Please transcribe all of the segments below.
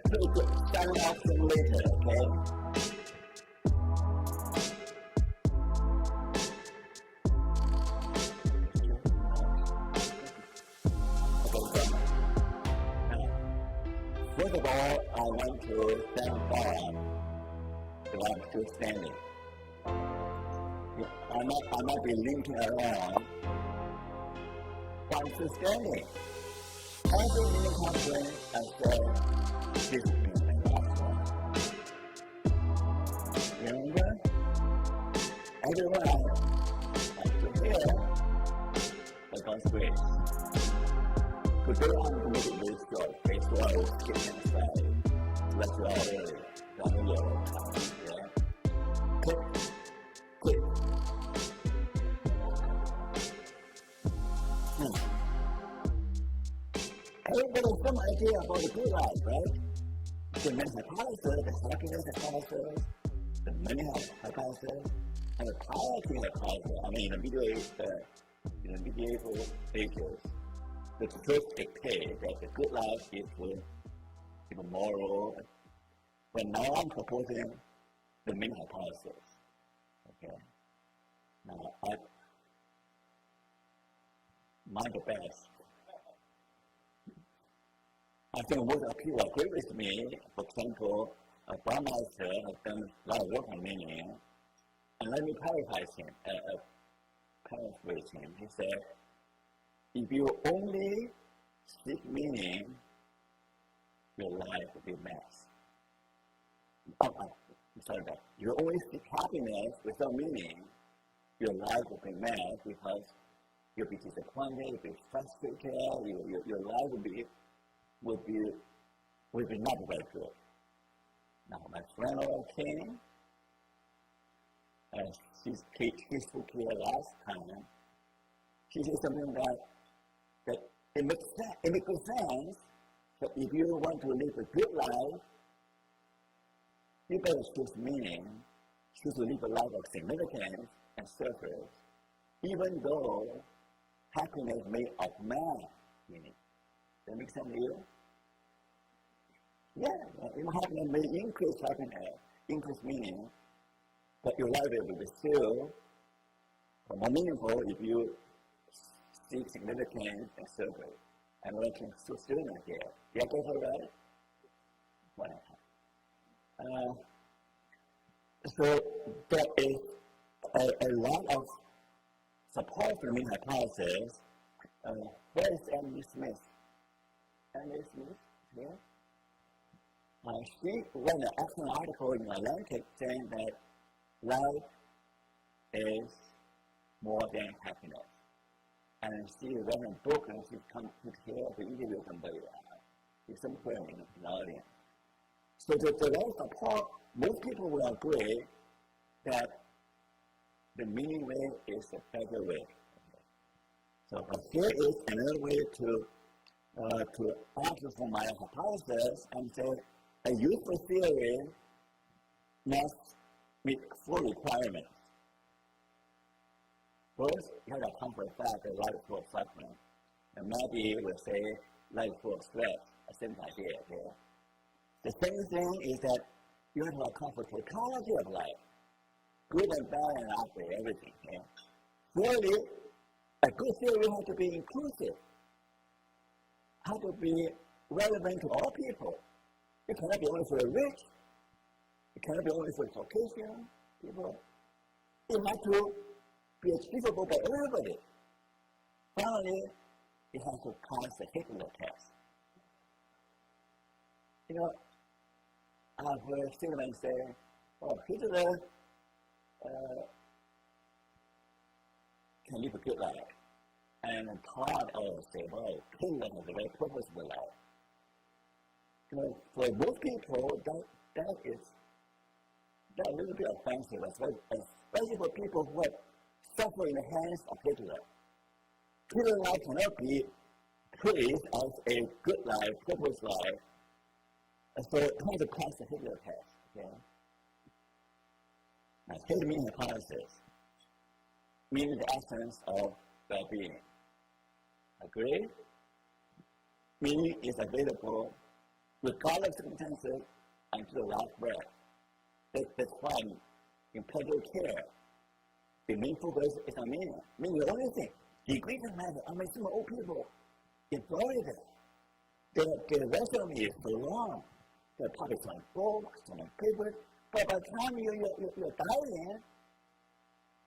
pretty good. Starting off simulator, okay? First of all, I want to thank God that I'm still standing. I might be limping around, but I'm still standing. Every mini conference, I said, this is my last one. Remember? Everyone, I'm still here, by God's grace. Today I'm going to make it very short. Very short, I was sitting inside. Let's go early. Don't know your time. Yeah? Quick. Everybody has some idea about the good life, right? The mental hypothesis, the happiness hypothesis, the money hypothesis, and the piety hypothesis. I mean, in the medieval ages, the church dictated that the good life is moral, but now I'm proposing the main hypothesis. Okay. Now, I mind the best. I think most of people agree with me. For example, Baumeister has done a lot of work on meaning. And let me paraphrase him. He said, if you only seek meaning, your life will be a mess. You only seek happiness without meaning, your life will be a mess because you'll be disappointed, you'll be frustrated, your life will be not very good. Now, my friend came, and she spoke here last time. She said something that it makes sense that if you want to live a good life, you better choose meaning, choose to live a life of significance and service, even though happiness may augment meaning. Does that make sense to you? Yeah, happiness may increase happiness, increase meaning, but your life will be still more meaningful if you seek significance and service. And working so student here. Did I get it right? Well, so there is a lot of support for the hypothesis. Where is Emily Smith? Emily Smith here? She wrote an excellent article in Atlantic saying that life is more than happiness. And she read a book and she come here to interview somebody. She's somewhere in the audience. So the support, most people will agree that the meaning way is a better way. So here is another way to argue for my hypothesis and say a useful theory must meet four requirements. First, you have to account for the fact that life is full of suffering. And maybe we'll say life is full of stress, a simple idea here. The second thing is that you have to account for the totality of life, good and bad and ugly, everything. Okay? Thirdly, a good theory has to be inclusive, has to be relevant to all people. It cannot be only for the rich, it cannot be only for the Caucasian people. It has to be achievable by everybody. Finally, it has to pass the Hitler test. You know, I've heard students say, oh, Hitler can live a good life. And Todd will say, well, Hitler has a very purposeful life. You know, for most people, that is a little bit offensive, especially for people who have suffered in the hands of Hitler. Hitler's life cannot be praised as a good life, purpose life. And so it has to pass the Hitler test. Okay? Now, here's the meaning hypothesis, meaning the essence of well-being. Agree? Meaning is available regardless of circumstances, until the last breath. That's why in pleasure care, the meaningfulness is a meaning. I mean, the only thing, degree doesn't matter. I mean, some old people in Florida, their resume is so long. They're probably selling books, selling papers, but by the time you're dying,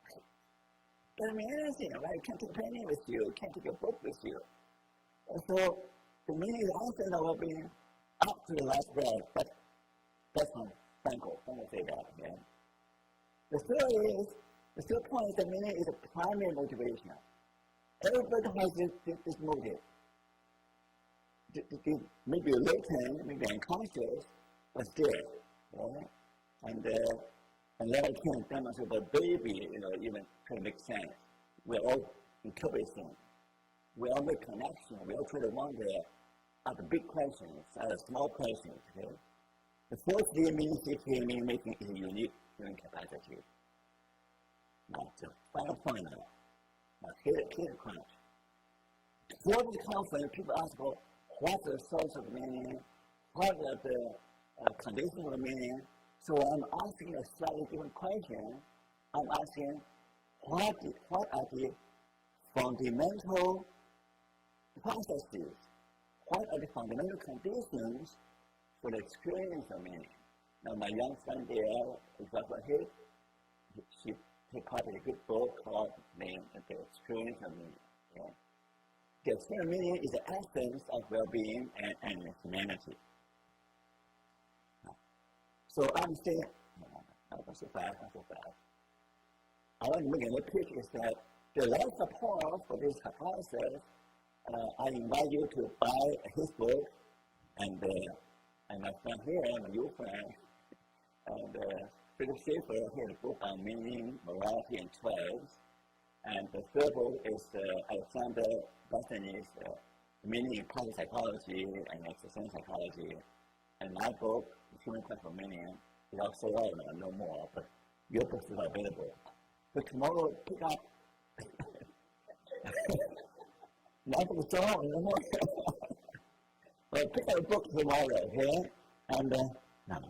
it doesn't mean anything, right? You can't take a penny with you, you can't take a book with you. And so, the meaning is also in our being up to the last breath. That's from Frankl. Frankl say that, okay? The third point is that meaning is a primary motivation. Everybody has this motive. Maybe latent, maybe unconscious, but still, right? And then I can demonstrate the baby, even try to make sense. We all interpret things. We all make connections. We all try to wonder at the big questions, at the small questions, okay? The fourth D means meaning making is a unique human capacity. Now, the final point now. Now, here the crunch. For this conference, people ask about what's the source of meaning, what are the conditions of meaning. So I'm asking a slightly different question. I'm asking, what are the fundamental processes? What are the fundamental conditions for the experience of meaning? Now, my young friend there, exactly here, she published a good book called The Experience of Meaning. Okay? The experience of meaning is the essence of well-being and humanity. So I'm saying, not so fast. I want to make another pitch is that the last support for this hypothesis, I invite you to buy his book, and my friend here, my new friend, and Peter Schaefer, he has a book on meaning, morality, and choice. And the third book is Alexander Bethany's Meaning in Positive Psychology and Existential Psychology. And my book, Human Quest for Meaning, is also out now, no more, but your books are available. So tomorrow, pick up. My book is out no more. Well, pick up a book tomorrow, okay? And now,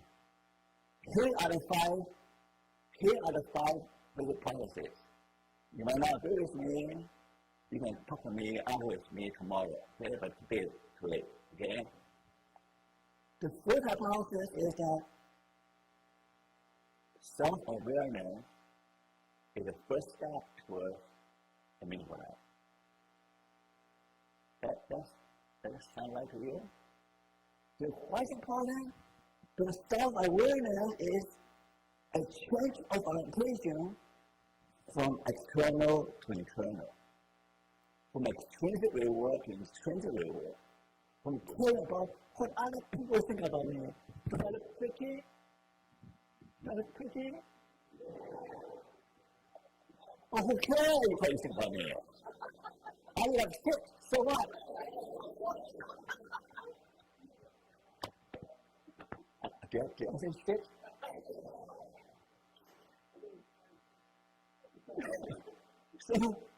here are the five basic processes. You might not agree with me. You can talk to me, argue with me tomorrow, okay? But today is too late, okay? The first hypothesis is that self-awareness is the first step towards a meaningful life. That sound right to you? So why is it important? Because self-awareness is a change of orientation from external to internal, from extrinsic reward to intrinsic reward, from caring about what other people think about me. Do I look pretty? Do I look pretty? Oh, who cares what you think about me? I look fit, so what? Do you think fit?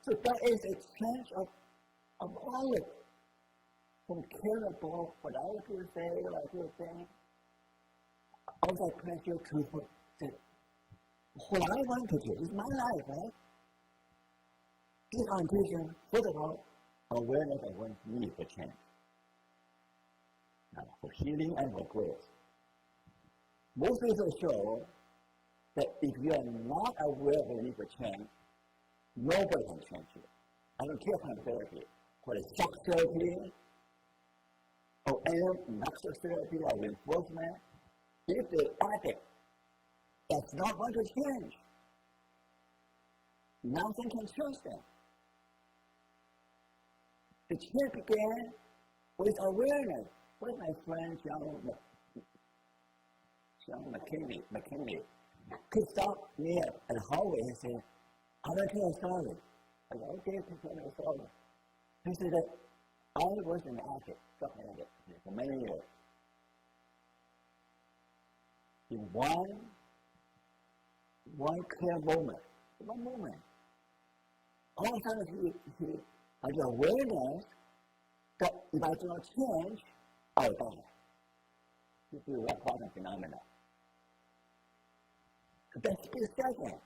So that is a change of all it. From caring about what other people say, what other people think, outside pressure to what I want to do. It's my life, right? This orientation, first of all, awareness of one's need for change. Now, for healing and for growth. Most research show that if you are not aware of the need for change, nobody can change you. I don't care about therapy, whether it's shock therapy, or any natural therapy or reinforcement. If the addict does not want to change, nothing can change them. The change began with awareness. Where's my friend John McKinney? He stopped me at the hallway and said, I want to tell a story. I said, okay, tell me a story. He said that I was an addict, drug addict, for many years. In one clear moment, all of a sudden he had the awareness that if I do not change, I'll die. to do rock quantum phenomena. Then split second,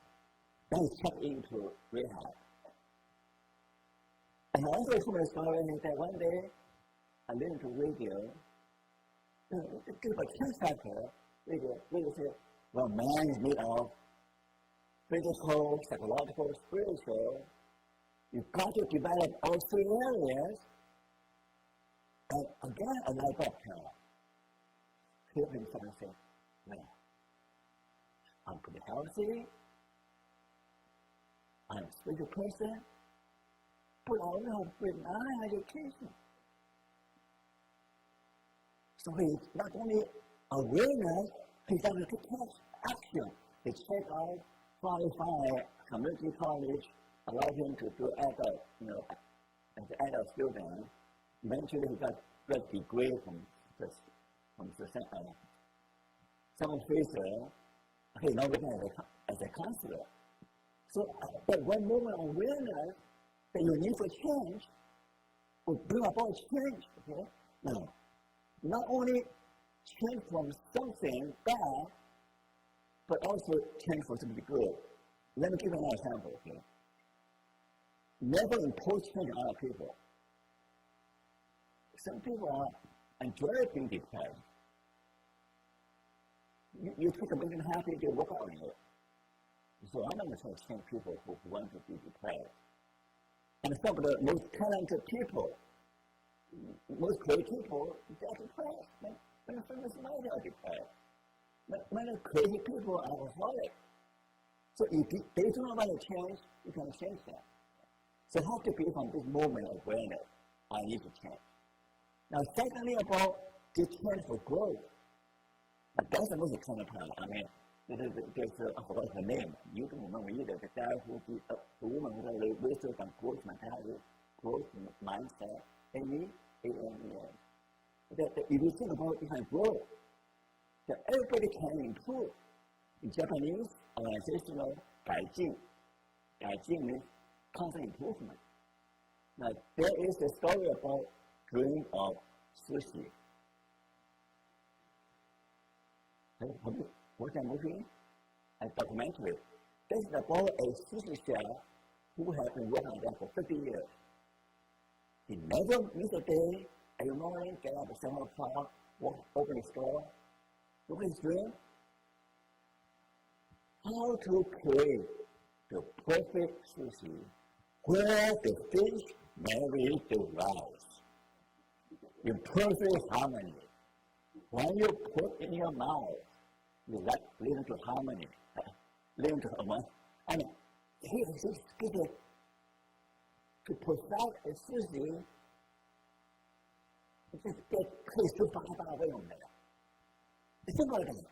then it's checked into rehab. And I also told a story that one day I listened to radio, give a 10 factor, radio said, well, man is made of physical, psychological, spiritual. You've got to develop all three areas. And again, a light bulb came on. Hear himself and say, well, I'm pretty healthy, I'm a spiritual person, but I don't have good education. So he's not only awareness, he's able to take action. He checked out, qualified community college, allowed him to do adult, as an adult student. Eventually, he got a degree from some officer. He's now working as a counselor. So that one moment of awareness that you need for change will bring about change. Okay? Now, not only change from something bad, but also change for something good. Let me give you an example. Okay? Never impose change on other people. Some people enjoy being depressed. You take a million happy, they work out on it. So I'm not going to change people who want to be depressed. And some of the most talented people, most creative people, they're depressed. Many famous minds are depressed. Many creative people are alcoholic. So if they do not want to change, you can change them. So it has to be from this moment of awareness, I need to change. Now, secondly, about the change for growth. That's the most exciting part. I mean, there's I forgot her name. You don't remember either. The guy the woman who had a research on growth mentality, growth mindset, AMEM. That if you think about behind growth, that everybody can improve. In Japanese, organizational 改进means constant improvement. Now, there is a story about dream of sushi. Have you watched that movie? A documentary. This is about a sushi chef who has been working on that for 50 years. He never missed a day. Every morning, get up at 7 o'clock, open his store. Look at his dream. How to create the perfect sushi where the fish marry the rice in perfect harmony. When you put in your mouth, you listen to harmony, listen to harmony. And he is given to perfect a sushi, just get 可以说8倍我们的。It's simple like that.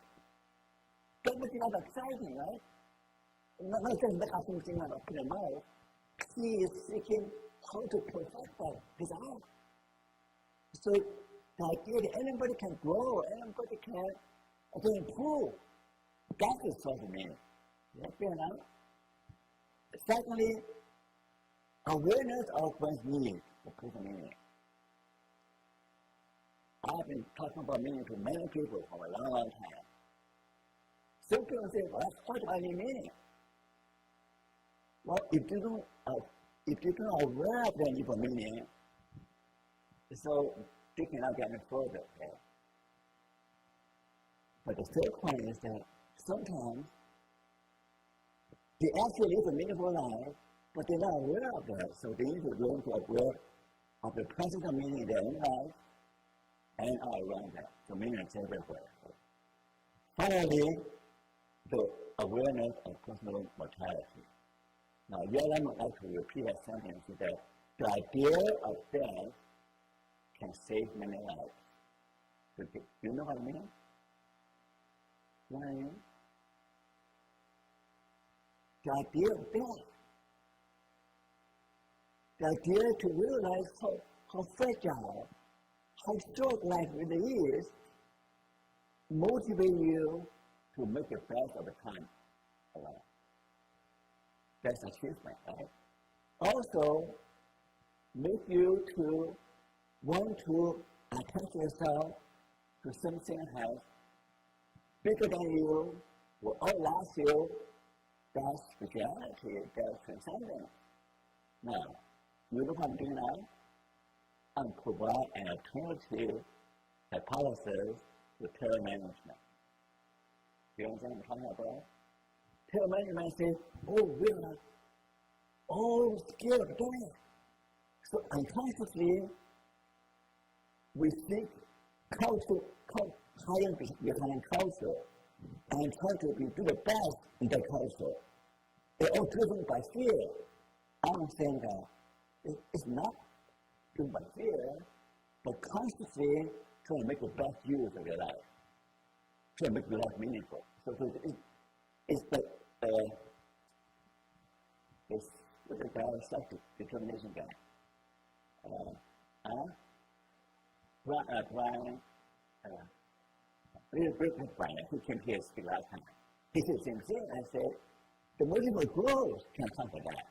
Don't make it exciting, right? Not just make us think about put in mouth. He is seeking how to perfect that his art. So the idea that anybody can grow, anybody can improve, that is what it means. Yeah, fair enough. Secondly, awareness of one's need for personal meaning. I've been talking about meaning to many people for a long, long time. Some people say, well, what do I need meaning? Well, if you don't aware of the need for meaning, so they cannot get any further. Okay? But the third point is that sometimes they actually live a meaningful life, but they're not aware of that. So they need to learn to aware of the presence of meaning in their own life and all around that. So meaning is everywhere. Finally, the awareness of personal mortality. Now, the other one I'd like to repeat that sentence is that the idea of death can save many lives. Do you know what I mean? You know what I mean? The idea of death. The idea to realize how fragile, how short life really is, motivate you to make the best of the time alive. That's achievement, right? Also, make you to want to attach yourself to something else bigger than you, will outlast you. That's spirituality, that's transcendence. Now, you know what I'm doing now? I'm providing an alternative hypothesis to terror management. You understand what I'm talking about? Terror management says, oh, we are all scared of doing it. So unconsciously, we think culture, higher behind culture, and try to do the best in the culture. They're all driven by fear. I understand that it's not driven by fear, but consciously trying to make the best use of your life, trying to make your life meaningful. So it's the what they call self-determination guy. Brian, who came here to speak last time, he said the same thing. I said, the motive growth can come from that.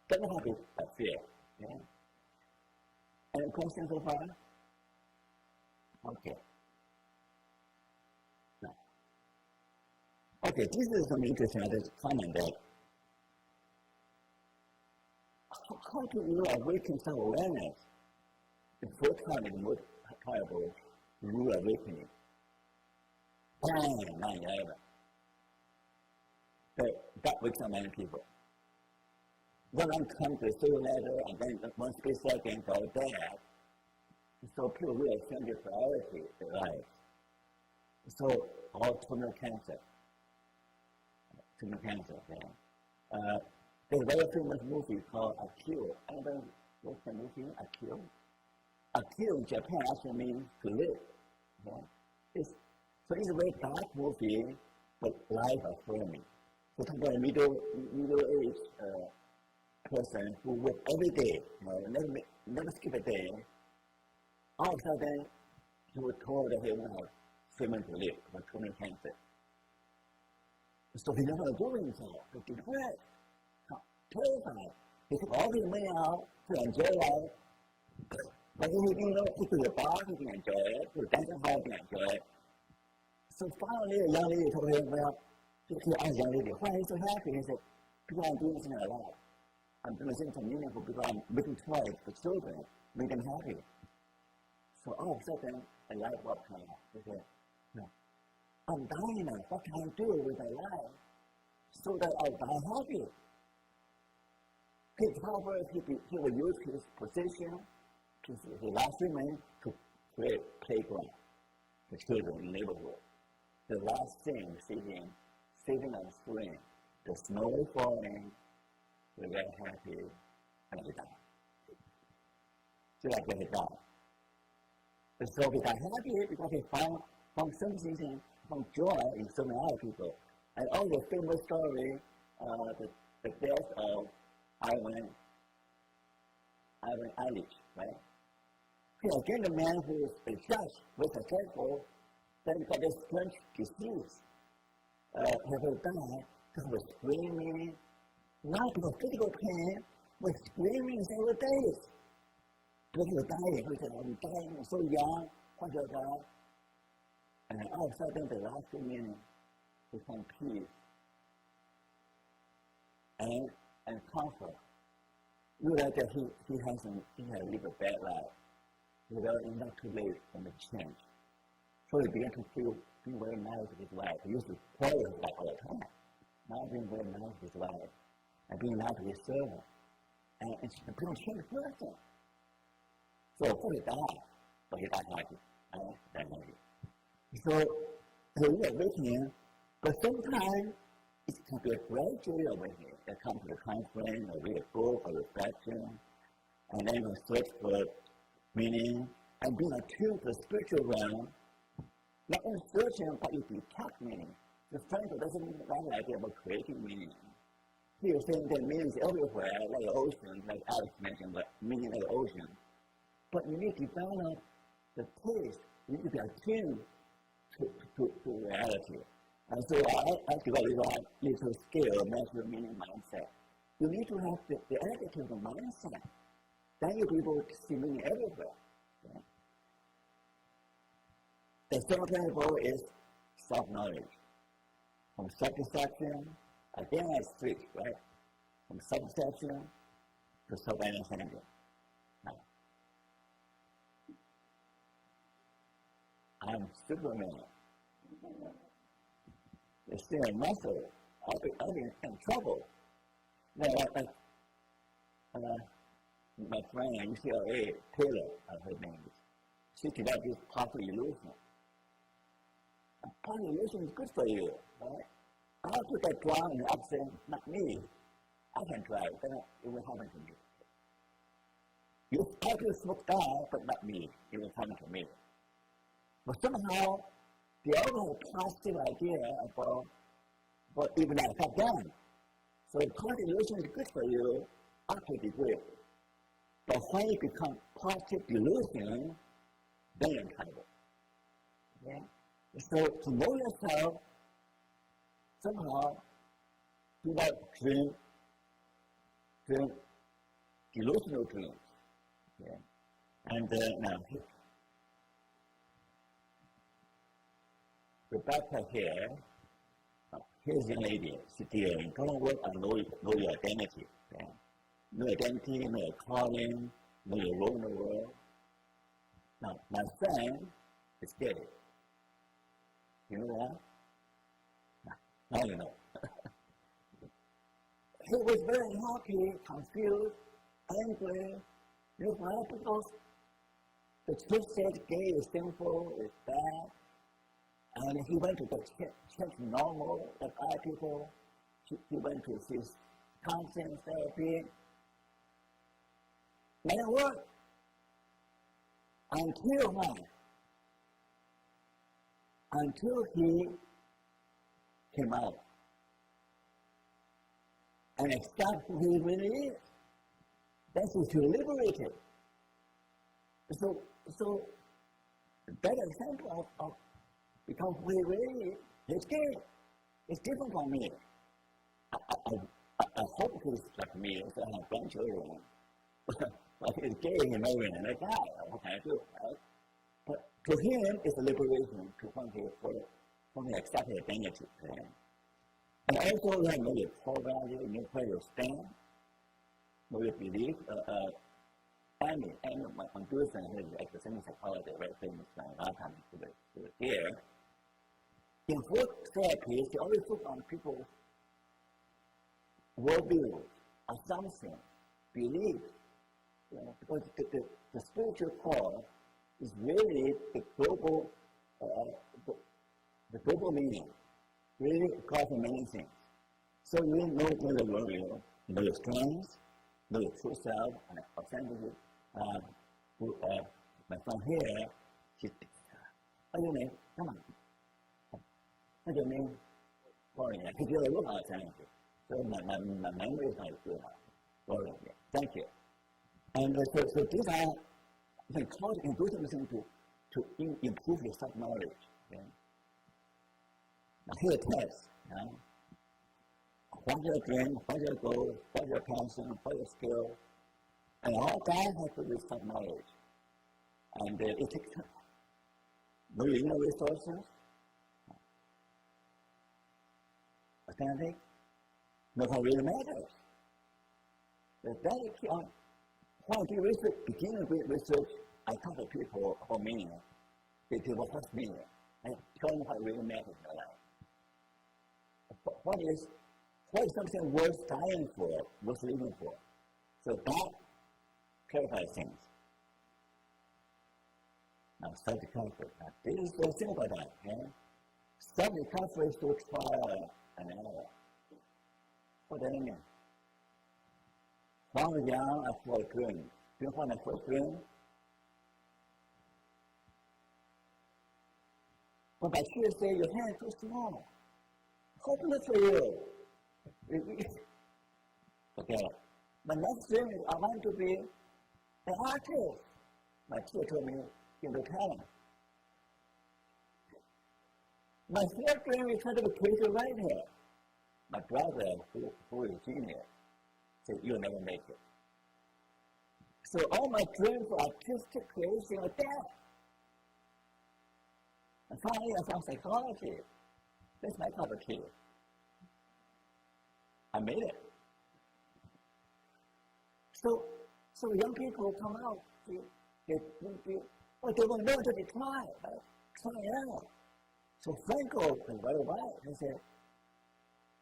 Doesn't have to be fear. Yeah? Any questions so far? Okay. No. Okay, this is some interesting comment that how do you awaken self-awareness? The first time is the most powerful rule awakening. 9/11. That wakes up many people. When I come to the letter and then 1 split second go dead, so people really change their priority in their life. So all terminal cancer. Yeah. There's a very famous movie called Akio. Anybody watch the movie Akio? Akio in Japan actually means to live. Yeah. It's a very dark movie, but life affirming. So talk about a middle-aged person who works every day, never skip a day. All of a sudden, he was told that he won't have 3 months to live for terminal cancer. So he never do himself. He depressed, terrified. He took all his money out to enjoy life. But he didn't know he could bar, he can enjoy it, to dancing hall, he can enjoy it. So finally, a young lady told him, well, he asked the young lady, why are you so happy? He said, because I'm doing something I love. I'm doing something meaningful because I'm making toys for children, make them happy. So all of a sudden, a light bulb came up. He said, no, I'm dying now. What can I do with my life so that I'll die happy? He will use his position, his last remain, to create playground for children in the neighborhood. The last thing, sitting on the screen, the snow is falling, we're very happy, and we die. So like when he died. So he died happy because he found something, found joy in so many other people. And all the famous story, the death of Ivan Illich, right? He again the man who was a judge, was successful, then got this strange disease. He will die because he was screaming, not because of physical pain, but screaming several days. Because he was dying, he said, I'm dying, I'm so young, what should I die? And all of a sudden, the last 2 minutes, he found peace and comfort. You realize that he had lived a bad life. He was not too late for the change. So he began to feel very nice with his life. He used to quarrel with his life all the time. Now being very nice with his life and being nice with his servant. And people change the person. So before he died, but he died happy. So we are awakening, but sometimes it can be a gradual awakening. They come to the conference, or read a book, or reflection, and then we search for meaning, and being attuned to the spiritual realm, not only searching, but you detect meaning. The Frankl doesn't like the idea about creating meaning. He was saying that meaning is everywhere, like the ocean, like Alex mentioned, but meaning like the ocean. But you need to develop the taste, you need to be attuned to reality. And so I developed a little skill, measure meaning mindset. You need to have the attitude of mindset. Then you'll be able to see meaning everywhere. The second principle is self-knowledge. From self-deception, again I switch, right? From self-deception to self-understanding. Now, I'm Superman. It's still a muscle. I'll be in trouble. No, my friend at UCLA, Taylor, her name is, she developed this partial illusion. Partial illusion is good for you, right? I'll put that drum in the upstairs, not me. I can drive, then it will happen to me. You have to smoke down, but not me. It will happen to me. But somehow, the other positive idea about what even I have done. So partial illusion is good for you up to a degree. But when it becomes positive delusion, then you're in trouble. Okay? So to know yourself, somehow, do not dream delusional dreams. Okay? And now, Rebecca here, here's a young lady. She's doing work on know your identity. Okay? Know identity, know your calling, know your role in the world. Now, my friend is gay. You know that? Now you know. He was very happy, confused, angry. You know why? Because the church said gay is sinful, it's bad. And he went to the church normal, like other people. He went to his counseling therapy. Didn't work. Until he came out and accepted who he really is. That's what he liberated. So that example of become who he really is, he's gay. It's different from me. I hope he's like me, so I have grandchildren. But he's gay, he married another guy. What can I do, right? But to him, it's a liberation to when he accept his identity. Right? And also, you know your core value, you know where you stand, know your belief. Amy Anderson, who is existential psychology, very famous guy, a lot of times to the here. In work therapy, she always focus on people's worldview, assumptions, beliefs. You know, because the spiritual core is really the global meaning, really cause for many things. So you know the worldview, know your strengths, know your true self, and authenticity. My friend here, what's your name? Come on. What's your name? Sorry, I could really look authentic. So my memory is not good. Sorry, thank you. And so these are the cause and do something to improve your self-knowledge. Okay? Now here's a test. What's your dream? What's your goal? What's your passion? What's your skill? And all that has to do with self-knowledge. And it takes time. Know your inner resources. Authentic. Know what really matters. That is key on. When I do research, beginning with research, I talk to people about meaning. They say, well, what's meaning? I tell them what really matters in their life. What is something worth dying for, worth living for? So that clarifies things. Now, self-discovery. This is so simple that. Okay? Self-discovery is to trial and error. What does that mean? When I was young, I saw a dream. Do you know what my first dream? But my teacher said, your hand is too small. Hopeless for you. Okay. My next dream is I want to be an artist. My teacher told me, you have talent. My third dream is trying to be a creative writer. My brother, who is a genius, said, you'll never make it. So all my dreams for artistic creation are dead. And finally, I found psychology. That's my cup of tea. I made it. So young people come out, they don't know to try, right? Try it out. So Frankl is very right. He said,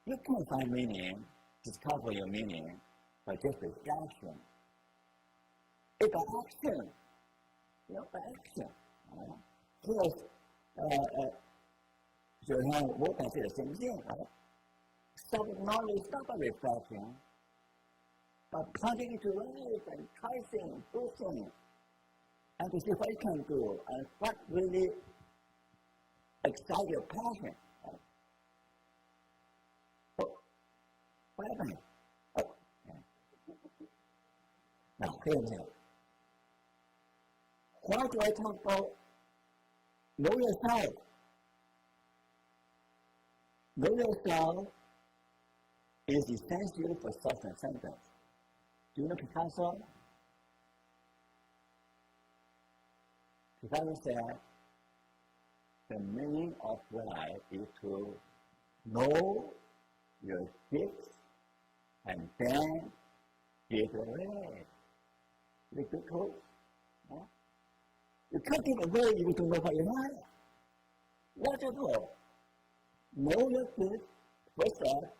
you can't find meaning, discover your meaning by just action. It's by action. By action. 就像我感觉的神经，stop knowledge, stop reflection, but plunging into life and trying, pushing, and to see what you can do and what really excites your passion. What happened? Now, here's why do I talk about know yourself? Know yourself is essential for self-transcendence. Do you know Picasso? Picasso said, the meaning of life is to know your gifts and then give away. Is it good? Yeah? You can't give away if you don't know what you have. What do you do? Know your gifts, first step,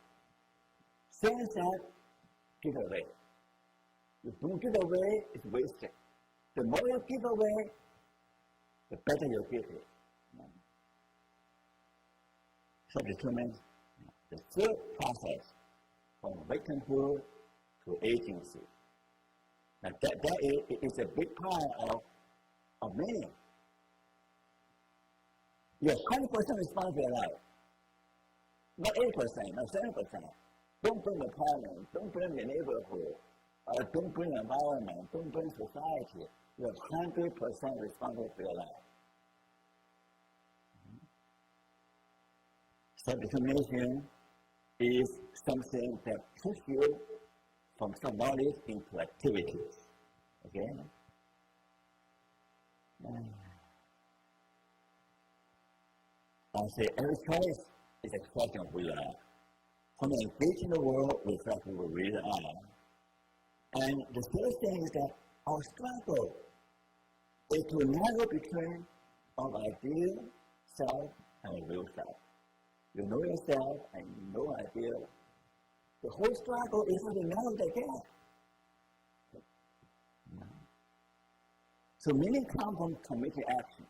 second step, give away. If you don't give away, it's wasted. The more you give away, the better you give it. So determines the third process from victimhood to agency. Now that is a big part of meaning. You're 100% responsible for your life. Not 8%, not 7%. Don't blame the parent, don't blame the neighborhood, don't blame the environment, don't blame society. You're 100% responsible for your life. Self-determination is something that pushes you from some knowledge into activities. Okay? I say every choice is an expression of who you are. When you engage in the world, reflect who we really are. And the third thing is that our struggle is to narrow between our ideal self and real self. You know yourself and you know ideal. The whole struggle is how to narrow the gap. So meaning comes from committed action.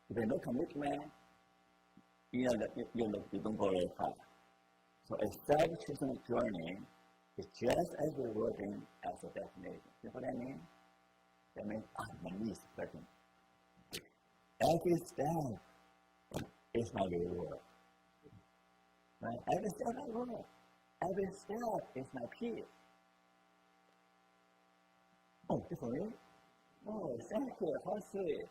If there's no commitment, you don't go very far. So a self-transcendence journey is just as rewarding as a destination. You know what I mean? That means my knees hurting. Every step is my reward. Right? Every step I work. Every step is my peace. Oh, different? Oh, thank you. How sweet.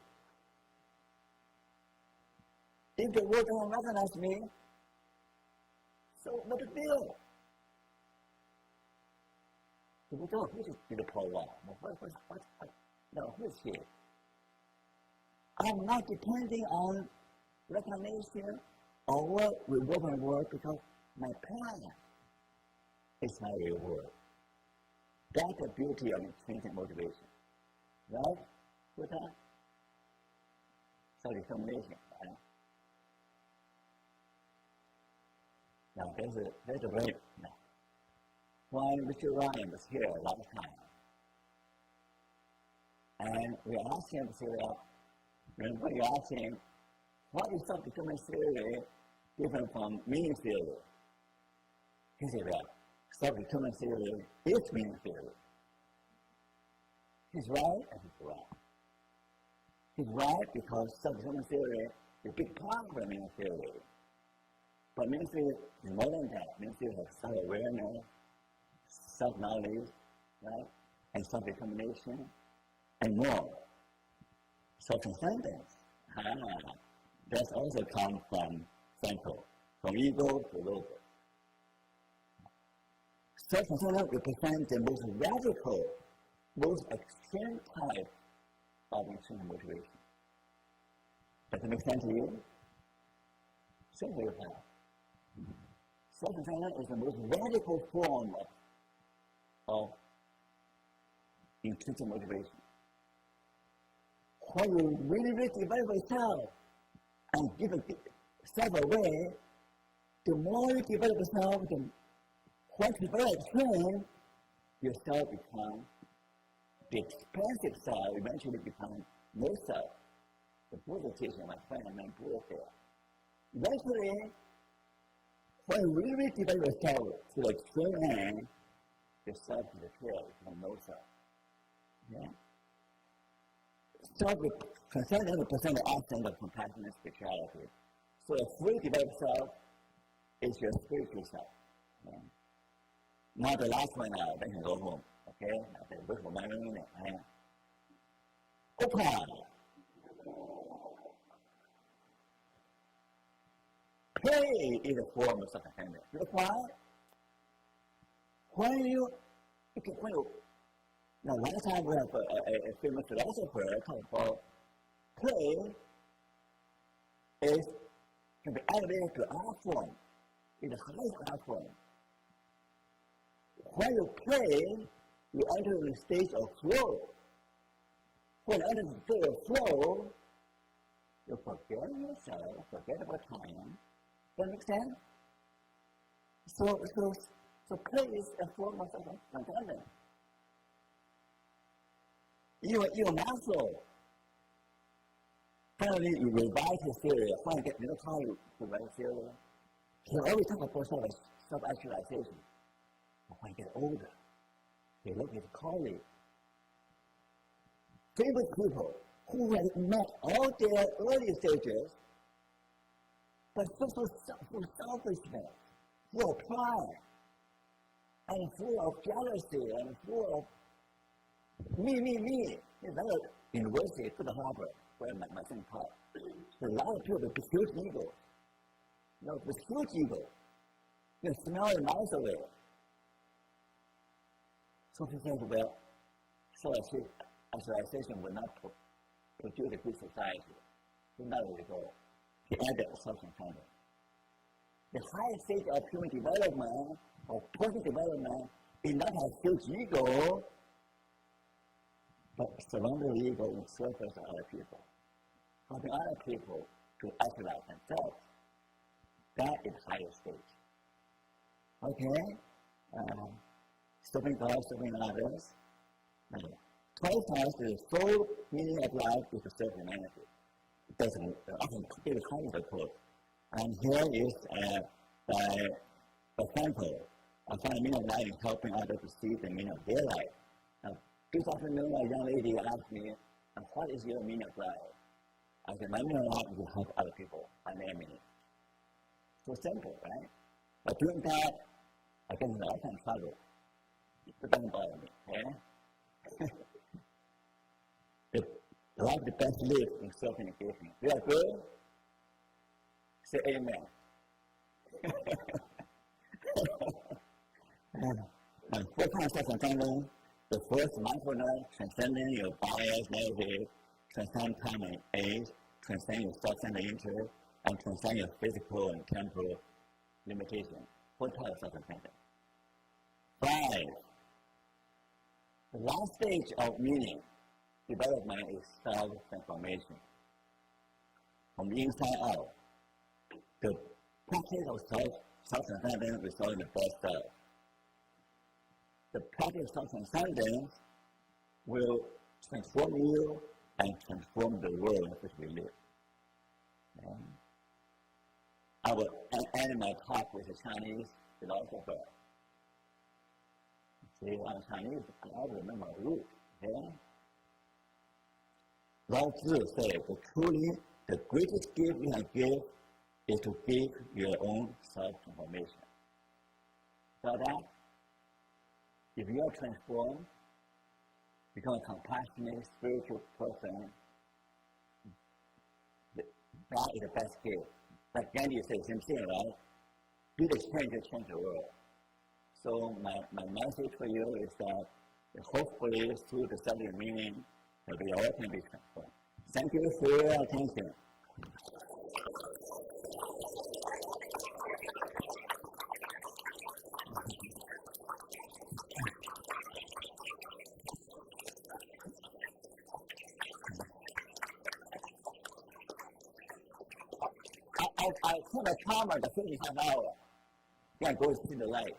If the world doesn't recognize me, so no big deal. People don't who is the poor one. No, who is he? I'm not depending on recognition or reward work because my path is my reward. That's the beauty of intrinsic motivation. Right? With that? Self-determination. Right? Now, there's a very, when Richard Ryan was here last time, and we asked him to say, remember you asked him, what is self-determination theory different from meaning theory? He said, self-determination theory is meaning theory. He's right and he's wrong. He's right because self-determination theory is a big part of meaning theory. But meaning theory is more than that. Meaning theory has self-awareness, self-knowledge, right? And self-determination, and more. Self-transcendence. That also comes from Frankl, from ego to logos. Self-transcendence represents the most radical, most extreme type of intrinsic motivation. Does it make sense to you? Simply that. Self-transcendence is the most radical form of intrinsic motivation. When you really develop yourself and give yourself away, the more you develop yourself, once you develop trend, yourself becomes the expensive self, eventually becomes no self. The Buddha teaching, my friend, and Buddha there. Eventually, when you really develop yourself to the extreme end, the self disappears, becomes no self. Yeah? Self-transcendence represents the essence of compassion and spirituality. So a fully developed self is your spiritual self. Yeah? Now the last one now, then can go home. Okay? Now the wait for 1 minute. Open. Play is a form of self-transcendence. Look why? Now last time we have a famous philosopher talk about play can be elevated to art form. It's the highest art form. When you play, you enter the state of flow. When you enter the state of flow, you forget yourself, forget about time. Does that make sense? So play is a form of self-transcendence. Your muscle, finally you revise his theory. When you get how you revise theory, he always talk about self-actualization. But when you get older, you look at his colleagues, famous people who have met all their early stages, but full of selfishness, full of pride, and full of jealousy, and full of me. It's like a university to the Harvard, where my son taught. There's a lot of people with huge ego. With huge ego. You can smell it miles away. So he said, well, self-actualization will not produce a good society. So now we go. He added self-transcendence. The highest stage of human development, or personal development, is not a huge ego, but surrender the ego in service of other people. Helping other people to actualize themselves. That is the highest stage. Okay? Serving God, serving others. 12 times the full meaning of life is to serve humanity. It doesn't often give a kind of quote. And here is by Frankl. I find the meaning of life is helping others to see the meaning of their life. Now, this afternoon, a young lady asked me, what is your meaning of life? I said, my meaning of life is to help other people find their meaning. So simple, right? But doing that, I get into all kinds of trouble. It doesn't bother me, okay? The life is best lived in self-communication. We are good? Say amen. Four kinds of self-transcendence. The first, mindfulness, transcending your bias, negative, transcend time and age, transcend your self-centered interest, and transcend your physical and temporal limitations. Four types of self-transcendence. 5. The last stage of meaning development is self-transformation. From the inside out, the practice of self-transcendence results in the best self. The practice of self-transcendence will transform you and transform the world in which we live. I will end my talk with a Chinese philosopher. See, I'm Chinese, I remember my roots. Okay? Lao Tzu said, the greatest gift you can give is to give your own self-transformation. So that if you are transformed, become a compassionate, spiritual person, that is the best gift. Like Gandhi said, same thing, right? Be the change to change the world. So my message for you is that hopefully through the study of meaning, that we all can be transformed. Thank you for your attention. I put a timer to finish an hour. Yeah, go see the light.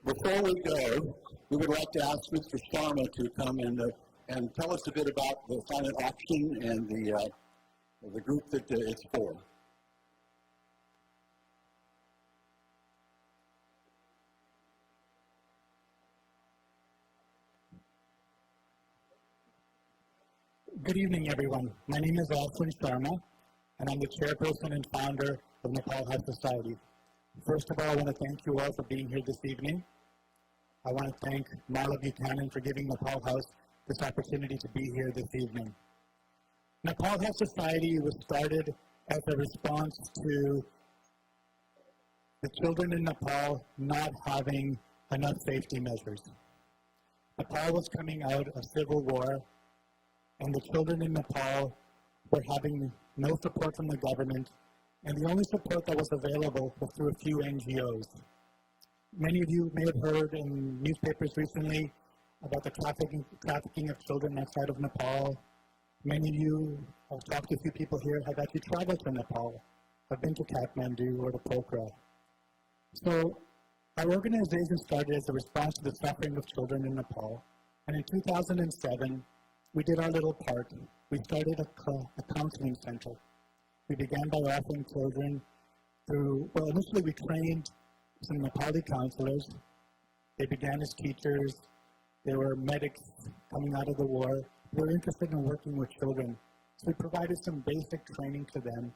Before we go, we would like to ask Mr. Sharma to come and tell us a bit about the silent auction and the group that it's for. Good evening, everyone. My name is Sharma, and I'm the chairperson and founder of Nepal Health Society. First of all, I want to thank you all for being here this evening. I want to thank Marla Buchanan for giving Nepal House this opportunity to be here this evening. Nepal Health Society was started as a response to the children in Nepal not having enough safety measures. Nepal was coming out of civil war, and the children in Nepal were having no support from the government, and the only support that was available was through a few NGOs. Many of you may have heard in newspapers recently about the trafficking of children outside of Nepal. Many of you, I've talked to a few people here, have actually traveled to Nepal, have been to Kathmandu or to Pokhara. So our organization started as a response to the suffering of children in Nepal, and in 2007, we did our little part. We started a counseling center. We began by offering children initially we trained some Nepali counselors. They began as teachers. They were medics coming out of the war. They were interested in working with children. So we provided some basic training to them,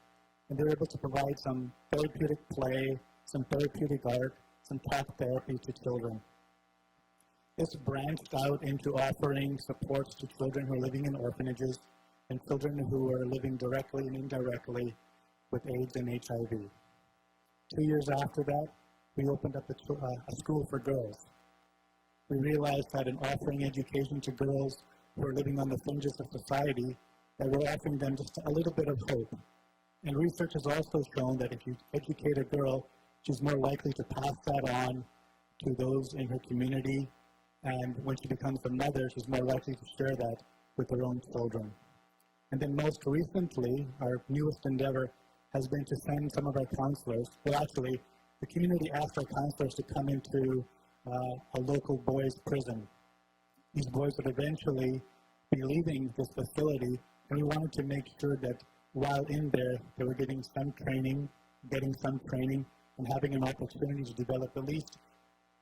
and they were able to provide some therapeutic play, some therapeutic art, some talk therapy to children. This branched out into offering supports to children who are living in orphanages and children who are living directly and indirectly with AIDS and HIV. 2 years after that, we opened up a school for girls. We realized that in offering education to girls who are living on the fringes of society, that we're offering them just a little bit of hope. And research has also shown that if you educate a girl, she's more likely to pass that on to those in her community. And when she becomes a mother, she's more likely to share that with her own children. And then most recently, our newest endeavor has been to send some of our counselors. Well, actually, the community asked our counselors to come into a local boys' prison. These boys would eventually be leaving this facility, and we wanted to make sure that while in there, they were getting some training, and having an opportunity to develop at least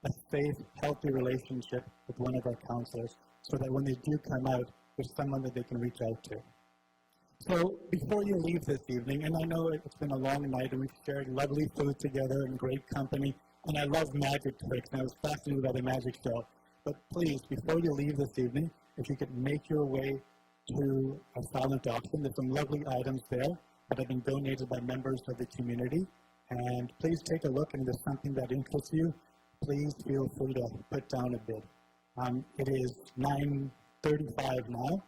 a safe, healthy relationship with one of our counselors, so that when they do come out, there's someone that they can reach out to. So before you leave this evening, and I know it's been a long night and we've shared lovely food together and great company, and I love magic tricks, and I was fascinated by the magic show. But please, before you leave this evening, if you could make your way to a silent auction, there's some lovely items there that have been donated by members of the community. And please take a look, and if there's something that interests you, please feel free to put down a bid. It is 9:35 now.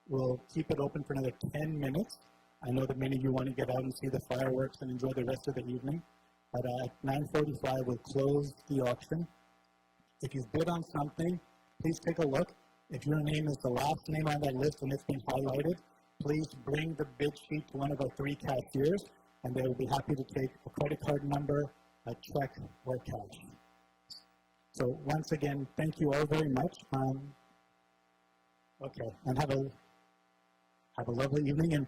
We'll keep it open for another 10 minutes. I know that many of you want to get out and see the fireworks and enjoy the rest of the evening. But at 9:45, we'll close the auction. If you've bid on something, please take a look. If your name is the last name on that list and it's been highlighted, please bring the bid sheet to one of our 3 cashiers, and they will be happy to take a credit card number, a check, or cash. So once again, thank you all very much. And have a lovely evening, and